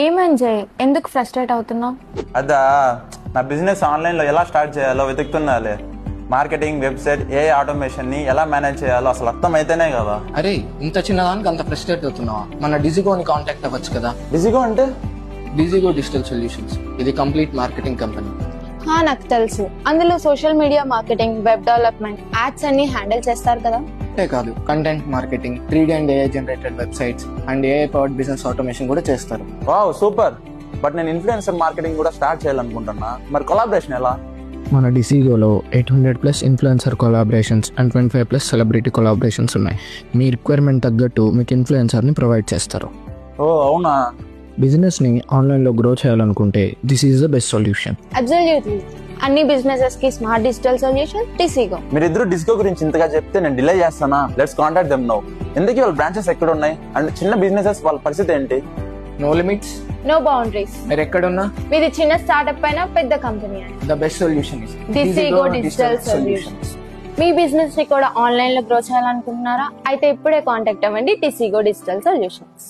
ఏమని చేయి, ఎందుకు ఫ్రస్ట్రేట్ అవుతున్నావు? అదా, నా బిజినెస్ ఆన్లైన్లో ఎలా స్టార్ట్ చేయాలో వెతుకుతున్నాలే. మార్కెటింగ్, వెబ్సైట్, ఏ ఆటోమేషన్ని ఎలా మేనేజ్ చేయాలో అసలు అర్థమైతేనే కదా. అరే, ఇంత చిన్నదానికి అంత ఫ్రస్ట్రేట్ అవుతున్నావా? మన డిజిగోని కాంటాక్ట్ అవ్వచ్చు కదా. బిజీగా అంటే? డిజిగో డిజిటల్ సొల్యూషన్స్, ఇది కంప్లీట్ మార్కెటింగ్ కంపెనీ. నాకు తెలుసు, అందులో social media marketing, web development, ads అన్ని హ్యాండిల్ చేస్తారు కదా. అంతే కాదు, content marketing, 3D and AI generated websites and AI powered business automation కూడా చేస్తారు. Wow, super. బట్ నేను ఇన్ఫ్లుయెన్సర్ మార్కెటింగ్ కూడా స్టార్ట్ చేయాలనుకుంటున్నా. మరి కొలాబరేషన్ ఎలా? మన డిసిగోలో 800+ influencer collaborations and 25+ celebrity collaborations ఉన్నాయి. మీ రిక్వైర్మెంట్ తగ్గట్టు మీకు ఇన్ఫ్లుయెన్సర్ని ప్రొవైడ్ చేస్తారు. ఓ అవునా? బిజినెస్ని ఆన్లైన్లో గ్రో చేయాలనుకుంటే this is the best solution. Absolutely, అన్ని బిజినెసెస్ కి స్మార్ట్ డిజిటల్ సొల్యూషన్ డిసిగో. మీరిద్దరు డిస్కో గురించి ఇంతగా చెప్తే నేను డిలే చేస్తానా? Let's contact them now. ఎందుకు వాళ్ళ బ్రాంచెస్ ఎక్కడ ఉన్నాయి అండ్ చిన్న బిజినెసెస్ వాళ్ళ పరిస్థితి ఏంటి? No limits, no boundaries. మీరు ఎక్కడున్నా మీది చిన్న స్టార్ట్అప్ అయినా పెద్ద కంపెనీ అయినా, the best solution is Disigo digital solutions. మీ బిజినెస్ ని కూడా ఆన్లైన్ లో గ్రో చేయాలనుకుంటున్నారా? అయితే ఇప్పుడే కాంటాక్ట్ అవ్వండి డిసిగో డిజిటల్ సొల్యూషన్స్.